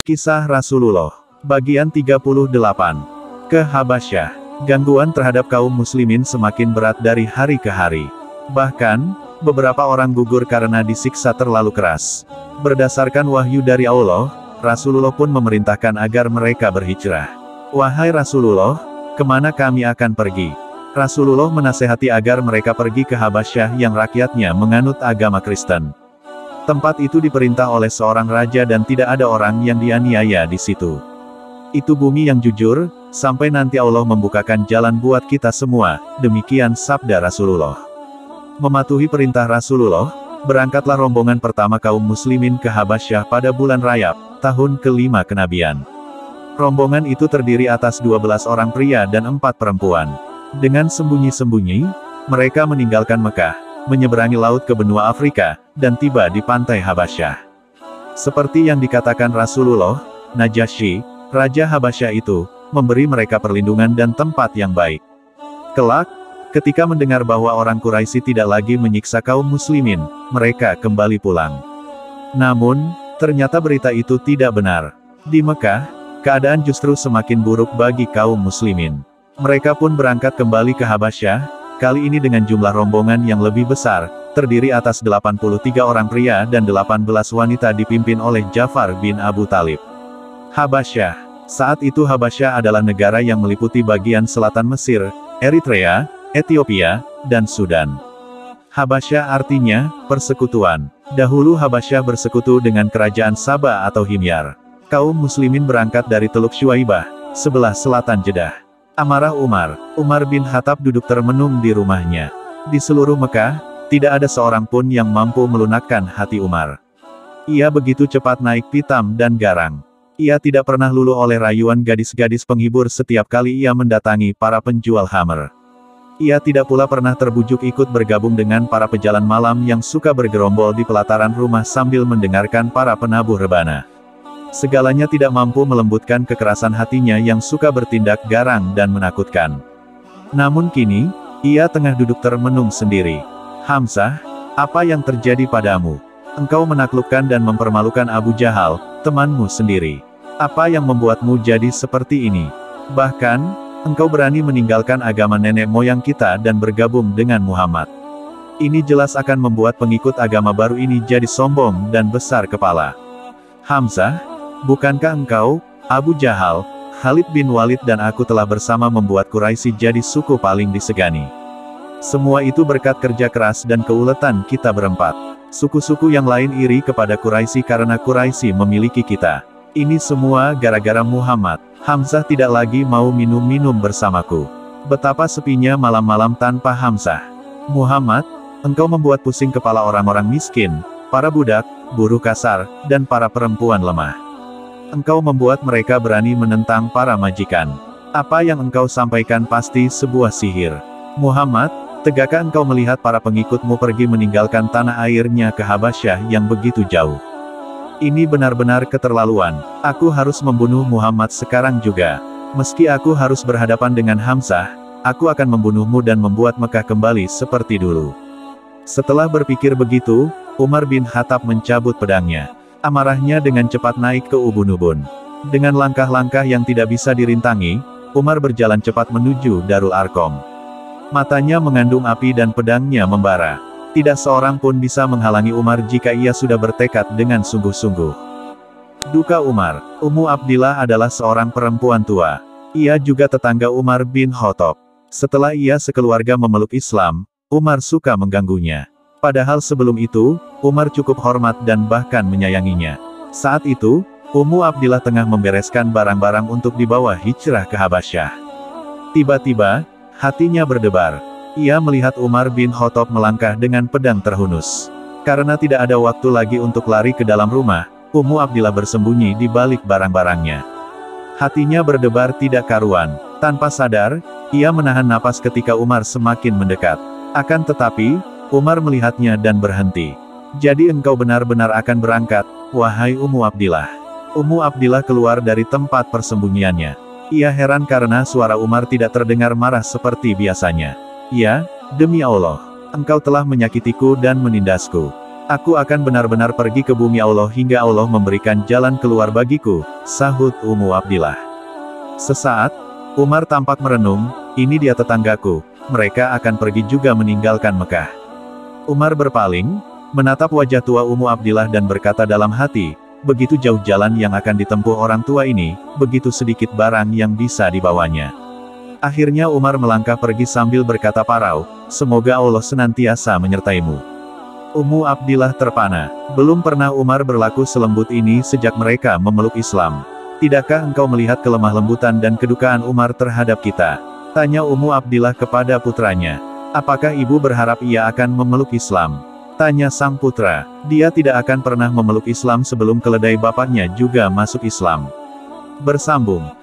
Kisah Rasulullah, bagian 38. Ke Habasyah. Gangguan terhadap kaum muslimin semakin berat dari hari ke hari. Bahkan, beberapa orang gugur karena disiksa terlalu keras. Berdasarkan wahyu dari Allah, Rasulullah pun memerintahkan agar mereka berhijrah. Wahai Rasulullah, kemana kami akan pergi? Rasulullah menasehati agar mereka pergi ke Habasyah yang rakyatnya menganut agama Kristen. Tempat itu diperintah oleh seorang raja dan tidak ada orang yang dianiaya di situ. Itu bumi yang jujur, sampai nanti Allah membukakan jalan buat kita semua, demikian sabda Rasulullah. Mematuhi perintah Rasulullah, berangkatlah rombongan pertama kaum muslimin ke Habasyah pada bulan Rajab, tahun ke-5 kenabian. Rombongan itu terdiri atas 12 orang pria dan 4 perempuan. Dengan sembunyi-sembunyi, mereka meninggalkan Mekah, menyeberangi laut ke benua Afrika, dan tiba di pantai Habasyah. Seperti yang dikatakan Rasulullah, Najasyi, Raja Habasyah itu, memberi mereka perlindungan dan tempat yang baik. Kelak, ketika mendengar bahwa orang Quraisy tidak lagi menyiksa kaum muslimin, mereka kembali pulang. Namun, ternyata berita itu tidak benar. Di Mekah, keadaan justru semakin buruk bagi kaum muslimin. Mereka pun berangkat kembali ke Habasyah, kali ini dengan jumlah rombongan yang lebih besar, terdiri atas 83 orang pria dan 18 wanita dipimpin oleh Ja'far bin Abu Thalib. Habasyah. Saat itu Habasyah adalah negara yang meliputi bagian selatan Mesir, Eritrea, Ethiopia, dan Sudan. Habasyah artinya, persekutuan. Dahulu Habasyah bersekutu dengan kerajaan Saba atau Himyar. Kaum muslimin berangkat dari Teluk Syuaibah, sebelah selatan Jeddah. Amarah Umar bin Khattab duduk termenung di rumahnya. Di seluruh Mekah, tidak ada seorang pun yang mampu melunakkan hati Umar. Ia begitu cepat naik pitam dan garang. Ia tidak pernah luluh oleh rayuan gadis-gadis penghibur setiap kali ia mendatangi para penjual khamr. Ia tidak pula pernah terbujuk ikut bergabung dengan para pejalan malam yang suka bergerombol di pelataran rumah sambil mendengarkan para penabuh rebana. Segalanya tidak mampu melembutkan kekerasan hatinya yang suka bertindak garang dan menakutkan. Namun kini, ia tengah duduk termenung sendiri. Hamzah, apa yang terjadi padamu? Engkau menaklukkan dan mempermalukan Abu Jahal, temanmu sendiri. Apa yang membuatmu jadi seperti ini? Bahkan, engkau berani meninggalkan agama nenek moyang kita dan bergabung dengan Muhammad. Ini jelas akan membuat pengikut agama baru ini jadi sombong dan besar kepala. Hamzah, bukankah engkau, Abu Jahal, Khalid bin Walid dan aku telah bersama membuat Quraisy jadi suku paling disegani. Semua itu berkat kerja keras dan keuletan kita berempat. Suku-suku yang lain iri kepada Quraisy karena Quraisy memiliki kita. Ini semua gara-gara Muhammad. Hamzah tidak lagi mau minum-minum bersamaku. Betapa sepinya malam-malam tanpa Hamzah. Muhammad, engkau membuat pusing kepala orang-orang miskin, para budak, buruh kasar, dan para perempuan lemah. Engkau membuat mereka berani menentang para majikan. Apa yang engkau sampaikan pasti sebuah sihir. Muhammad, tegakkah engkau melihat para pengikutmu pergi meninggalkan tanah airnya ke Habasyah yang begitu jauh? Ini benar-benar keterlaluan. Aku harus membunuh Muhammad sekarang juga. Meski aku harus berhadapan dengan Hamzah, aku akan membunuhmu dan membuat Mekah kembali seperti dulu. Setelah berpikir begitu, Umar bin Khattab mencabut pedangnya. Amarahnya dengan cepat naik ke ubun-ubun. Dengan langkah-langkah yang tidak bisa dirintangi, Umar berjalan cepat menuju Darul Arqam. Matanya mengandung api dan pedangnya membara. Tidak seorang pun bisa menghalangi Umar jika ia sudah bertekad dengan sungguh-sungguh. Duka Umar. Ummu Abdillah adalah seorang perempuan tua. Ia juga tetangga Umar bin Khattab. Setelah ia sekeluarga memeluk Islam, Umar suka mengganggunya. Padahal sebelum itu, Umar cukup hormat dan bahkan menyayanginya. Saat itu, Ummu Abdillah tengah membereskan barang-barang untuk dibawa hijrah ke Habasyah. Tiba-tiba, hatinya berdebar. Ia melihat Umar bin Khattab melangkah dengan pedang terhunus. Karena tidak ada waktu lagi untuk lari ke dalam rumah, Ummu Abdillah bersembunyi di balik barang-barangnya. Hatinya berdebar tidak karuan. Tanpa sadar, ia menahan napas ketika Umar semakin mendekat. Akan tetapi, Umar melihatnya dan berhenti. Jadi engkau benar-benar akan berangkat, wahai Ummu Abdillah. Ummu Abdillah keluar dari tempat persembunyiannya. Ia heran karena suara Umar tidak terdengar marah seperti biasanya. Ya, demi Allah, engkau telah menyakitiku dan menindasku. Aku akan benar-benar pergi ke bumi Allah hingga Allah memberikan jalan keluar bagiku, sahut Ummu Abdillah. Sesaat, Umar tampak merenung, ini dia tetanggaku, mereka akan pergi juga meninggalkan Mekah. Umar berpaling, menatap wajah tua Ummu Abdillah dan berkata dalam hati, begitu jauh jalan yang akan ditempuh orang tua ini, begitu sedikit barang yang bisa dibawanya. Akhirnya Umar melangkah pergi sambil berkata parau, semoga Allah senantiasa menyertaimu. Ummu Abdillah terpana. Belum pernah Umar berlaku selembut ini sejak mereka memeluk Islam. Tidakkah engkau melihat kelemah lembutan dan kedukaan Umar terhadap kita? Tanya Ummu Abdillah kepada putranya. Apakah ibu berharap ia akan memeluk Islam? Tanya sang putra. Dia tidak akan pernah memeluk Islam sebelum keledai bapaknya juga masuk Islam. Bersambung.